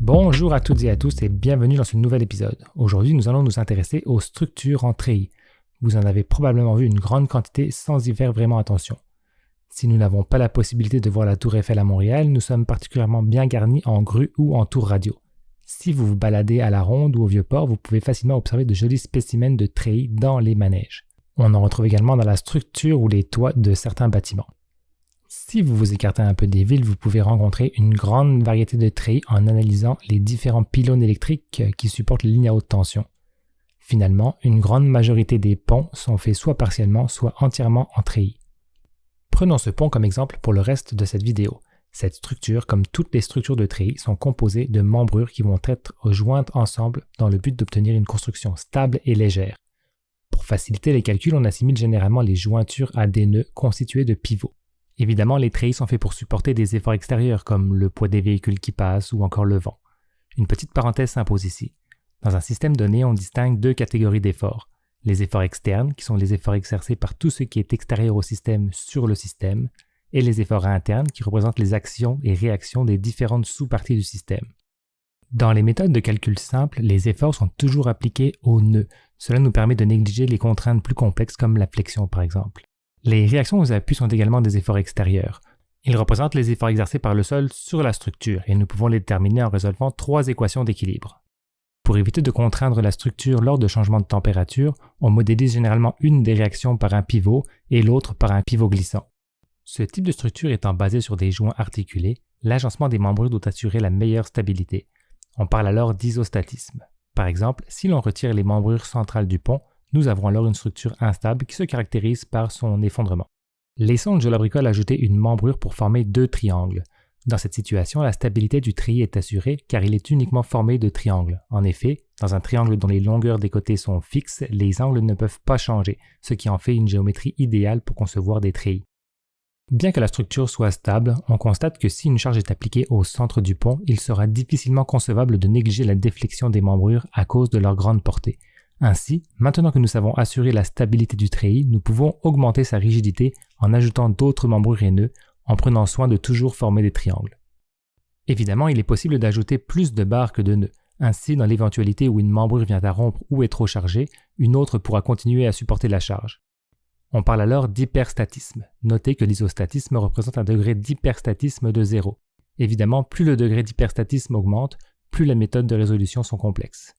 Bonjour à toutes et à tous et bienvenue dans ce nouvel épisode. Aujourd'hui, nous allons nous intéresser aux structures en treillis. Vous en avez probablement vu une grande quantité sans y faire vraiment attention. Si nous n'avons pas la possibilité de voir la tour Eiffel à Montréal, nous sommes particulièrement bien garnis en grue ou en tour radio. Si vous vous baladez à la Ronde ou au Vieux-Port, vous pouvez facilement observer de jolis spécimens de treillis dans les manèges. On en retrouve également dans la structure ou les toits de certains bâtiments. Si vous vous écartez un peu des villes, vous pouvez rencontrer une grande variété de treillis en analysant les différents pylônes électriques qui supportent les lignes à haute tension. Finalement, une grande majorité des ponts sont faits soit partiellement, soit entièrement en treillis. Prenons ce pont comme exemple pour le reste de cette vidéo. Cette structure, comme toutes les structures de treillis, sont composées de membrures qui vont être jointes ensemble dans le but d'obtenir une construction stable et légère. Pour faciliter les calculs, on assimile généralement les jointures à des nœuds constitués de pivots. Évidemment, les treillis sont faits pour supporter des efforts extérieurs comme le poids des véhicules qui passent ou encore le vent. Une petite parenthèse s'impose ici. Dans un système donné, on distingue deux catégories d'efforts. Les efforts externes, qui sont les efforts exercés par tout ce qui est extérieur au système sur le système, et les efforts internes, qui représentent les actions et réactions des différentes sous-parties du système. Dans les méthodes de calcul simples, les efforts sont toujours appliqués aux nœuds. Cela nous permet de négliger les contraintes plus complexes comme la flexion par exemple. Les réactions aux appuis sont également des efforts extérieurs. Ils représentent les efforts exercés par le sol sur la structure et nous pouvons les déterminer en résolvant trois équations d'équilibre. Pour éviter de contraindre la structure lors de changements de température, on modélise généralement une des réactions par un pivot et l'autre par un pivot glissant. Ce type de structure étant basé sur des joints articulés, l'agencement des membrures doit assurer la meilleure stabilité. On parle alors d'isostatisme. Par exemple, si l'on retire les membrures centrales du pont, nous avons alors une structure instable qui se caractérise par son effondrement. Les sondes Joule-Abricole ajoutaient une membrure pour former deux triangles. Dans cette situation, la stabilité du treillis est assurée car il est uniquement formé de triangles. En effet, dans un triangle dont les longueurs des côtés sont fixes, les angles ne peuvent pas changer, ce qui en fait une géométrie idéale pour concevoir des treillis. Bien que la structure soit stable, on constate que si une charge est appliquée au centre du pont, il sera difficilement concevable de négliger la déflexion des membrures à cause de leur grande portée. Ainsi, maintenant que nous savons assurer la stabilité du treillis, nous pouvons augmenter sa rigidité en ajoutant d'autres membrures et nœuds, en prenant soin de toujours former des triangles. Évidemment, il est possible d'ajouter plus de barres que de nœuds. Ainsi, dans l'éventualité où une membrure vient à rompre ou est trop chargée, une autre pourra continuer à supporter la charge. On parle alors d'hyperstatisme. Notez que l'isostatisme représente un degré d'hyperstatisme de 0. Évidemment, plus le degré d'hyperstatisme augmente, plus les méthodes de résolution sont complexes.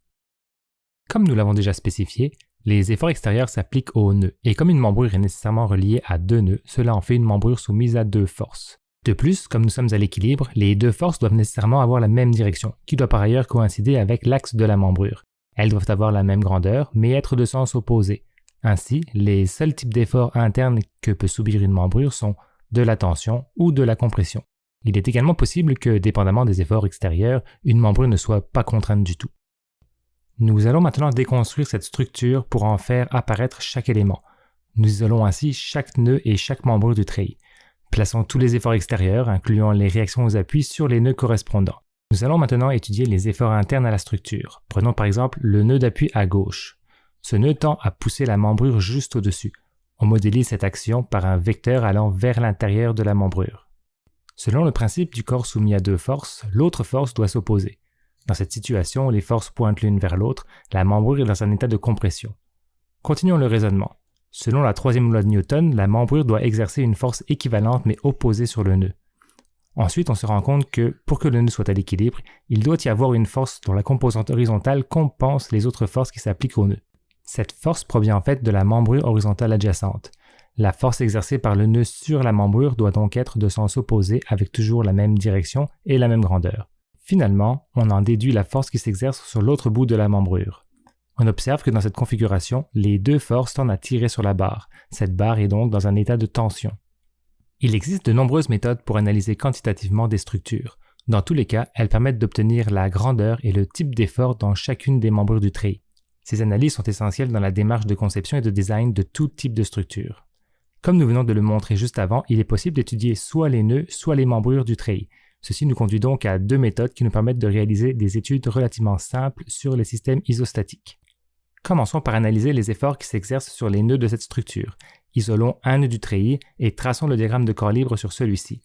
Comme nous l'avons déjà spécifié, les efforts extérieurs s'appliquent aux nœuds, et comme une membrure est nécessairement reliée à deux nœuds, cela en fait une membrure soumise à deux forces. De plus, comme nous sommes à l'équilibre, les deux forces doivent nécessairement avoir la même direction, qui doit par ailleurs coïncider avec l'axe de la membrure. Elles doivent avoir la même grandeur, mais être de sens opposé. Ainsi, les seuls types d'efforts internes que peut subir une membrure sont de la tension ou de la compression. Il est également possible que, dépendamment des efforts extérieurs, une membrure ne soit pas contrainte du tout. Nous allons maintenant déconstruire cette structure pour en faire apparaître chaque élément. Nous isolons ainsi chaque nœud et chaque membrure du treillis. Plaçons tous les efforts extérieurs, incluant les réactions aux appuis, sur les nœuds correspondants. Nous allons maintenant étudier les efforts internes à la structure. Prenons par exemple le nœud d'appui à gauche. Ce nœud tend à pousser la membrure juste au-dessus. On modélise cette action par un vecteur allant vers l'intérieur de la membrure. Selon le principe du corps soumis à deux forces, l'autre force doit s'opposer. Dans cette situation, les forces pointent l'une vers l'autre, la membrure est dans un état de compression. Continuons le raisonnement. Selon la troisième loi de Newton, la membrure doit exercer une force équivalente mais opposée sur le nœud. Ensuite, on se rend compte que, pour que le nœud soit à l'équilibre, il doit y avoir une force dont la composante horizontale compense les autres forces qui s'appliquent au nœud. Cette force provient en fait de la membrure horizontale adjacente. La force exercée par le nœud sur la membrure doit donc être de sens opposé avec toujours la même direction et la même grandeur. Finalement, on en déduit la force qui s'exerce sur l'autre bout de la membrure. On observe que dans cette configuration, les deux forces tendent à tirer sur la barre. Cette barre est donc dans un état de tension. Il existe de nombreuses méthodes pour analyser quantitativement des structures. Dans tous les cas, elles permettent d'obtenir la grandeur et le type d'effort dans chacune des membrures du treillis. Ces analyses sont essentielles dans la démarche de conception et de design de tout type de structure. Comme nous venons de le montrer juste avant, il est possible d'étudier soit les nœuds, soit les membrures du treillis. Ceci nous conduit donc à deux méthodes qui nous permettent de réaliser des études relativement simples sur les systèmes isostatiques. Commençons par analyser les efforts qui s'exercent sur les nœuds de cette structure. Isolons un nœud du treillis et traçons le diagramme de corps libre sur celui-ci.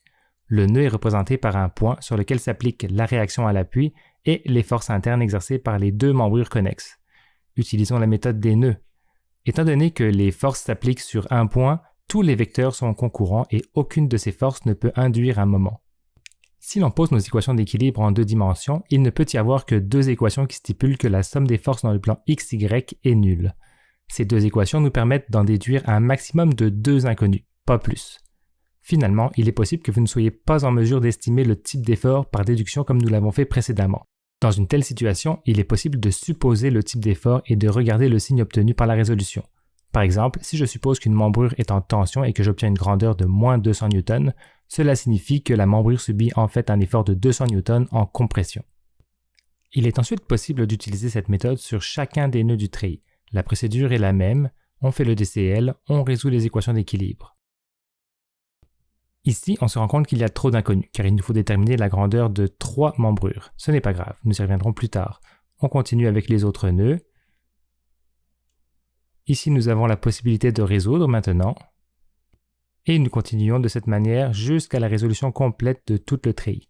Le nœud est représenté par un point sur lequel s'applique la réaction à l'appui et les forces internes exercées par les deux membrures connexes. Utilisons la méthode des nœuds. Étant donné que les forces s'appliquent sur un point, tous les vecteurs sont concurrents et aucune de ces forces ne peut induire un moment. Si l'on pose nos équations d'équilibre en deux dimensions, il ne peut y avoir que deux équations qui stipulent que la somme des forces dans le plan XY est nulle. Ces deux équations nous permettent d'en déduire un maximum de deux inconnus, pas plus. Finalement, il est possible que vous ne soyez pas en mesure d'estimer le type d'effort par déduction comme nous l'avons fait précédemment. Dans une telle situation, il est possible de supposer le type d'effort et de regarder le signe obtenu par la résolution. Par exemple, si je suppose qu'une membrure est en tension et que j'obtiens une grandeur de moins 200 N, cela signifie que la membrure subit en fait un effort de 200 N en compression. Il est ensuite possible d'utiliser cette méthode sur chacun des nœuds du treillis. La procédure est la même, on fait le DCL, on résout les équations d'équilibre. Ici, on se rend compte qu'il y a trop d'inconnus, car il nous faut déterminer la grandeur de 3 membrures. Ce n'est pas grave, nous y reviendrons plus tard. On continue avec les autres nœuds. Ici, nous avons la possibilité de résoudre maintenant. Et nous continuons de cette manière jusqu'à la résolution complète de tout le treillis.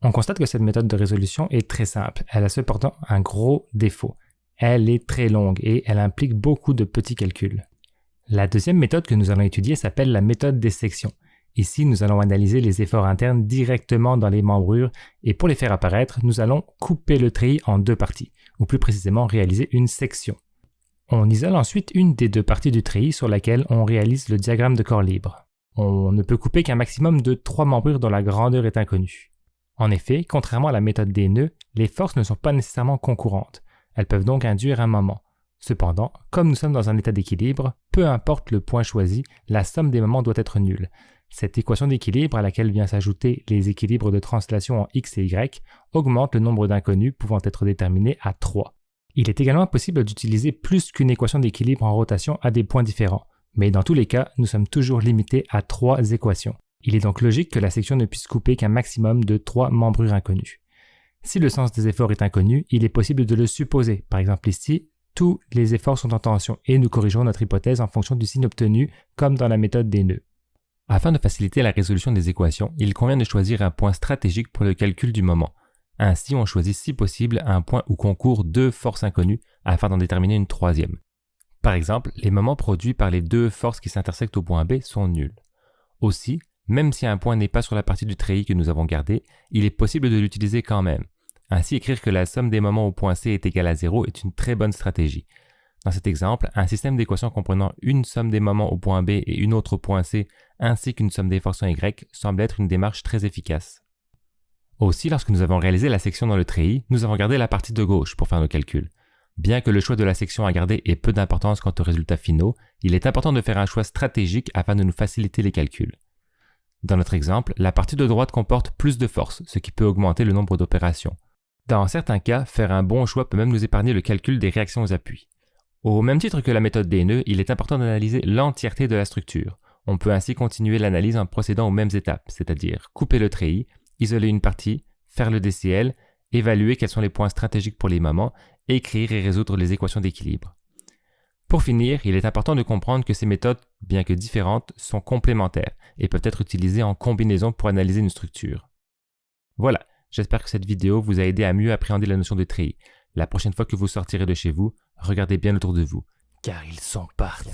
On constate que cette méthode de résolution est très simple. Elle a cependant un gros défaut. Elle est très longue et elle implique beaucoup de petits calculs. La deuxième méthode que nous allons étudier s'appelle la méthode des sections. Ici, nous allons analyser les efforts internes directement dans les membrures et pour les faire apparaître, nous allons couper le treillis en deux parties, ou plus précisément réaliser une section. On isole ensuite une des deux parties du treillis sur laquelle on réalise le diagramme de corps libre. On ne peut couper qu'un maximum de 3 membrures dont la grandeur est inconnue. En effet, contrairement à la méthode des nœuds, les forces ne sont pas nécessairement concurrentes. Elles peuvent donc induire un moment. Cependant, comme nous sommes dans un état d'équilibre, peu importe le point choisi, la somme des moments doit être nulle. Cette équation d'équilibre à laquelle vient s'ajouter les équilibres de translation en x et y augmente le nombre d'inconnus pouvant être déterminés à 3. Il est également possible d'utiliser plus qu'une équation d'équilibre en rotation à des points différents, mais dans tous les cas, nous sommes toujours limités à 3 équations. Il est donc logique que la section ne puisse couper qu'un maximum de 3 membrures inconnues. Si le sens des efforts est inconnu, il est possible de le supposer. Par exemple ici, tous les efforts sont en tension et nous corrigeons notre hypothèse en fonction du signe obtenu, comme dans la méthode des nœuds. Afin de faciliter la résolution des équations, il convient de choisir un point stratégique pour le calcul du moment. Ainsi, on choisit si possible un point où concourent 2 forces inconnues afin d'en déterminer une troisième. Par exemple, les moments produits par les 2 forces qui s'intersectent au point B sont nuls. Aussi, même si un point n'est pas sur la partie du treillis que nous avons gardée, il est possible de l'utiliser quand même. Ainsi, écrire que la somme des moments au point C est égale à 0 est une très bonne stratégie. Dans cet exemple, un système d'équations comprenant une somme des moments au point B et une autre au point C, ainsi qu'une somme des forces en Y, semble être une démarche très efficace. Aussi, lorsque nous avons réalisé la section dans le treillis, nous avons gardé la partie de gauche pour faire nos calculs. Bien que le choix de la section à garder ait peu d'importance quant aux résultats finaux, il est important de faire un choix stratégique afin de nous faciliter les calculs. Dans notre exemple, la partie de droite comporte plus de force, ce qui peut augmenter le nombre d'opérations. Dans certains cas, faire un bon choix peut même nous épargner le calcul des réactions aux appuis. Au même titre que la méthode des nœuds, il est important d'analyser l'entièreté de la structure. On peut ainsi continuer l'analyse en procédant aux mêmes étapes, c'est-à-dire couper le treillis, isoler une partie, faire le DCL, évaluer quels sont les points stratégiques pour les moments, écrire et résoudre les équations d'équilibre. Pour finir, il est important de comprendre que ces méthodes, bien que différentes, sont complémentaires et peuvent être utilisées en combinaison pour analyser une structure. Voilà, j'espère que cette vidéo vous a aidé à mieux appréhender la notion de treillis. La prochaine fois que vous sortirez de chez vous, regardez bien autour de vous, car ils sont partout.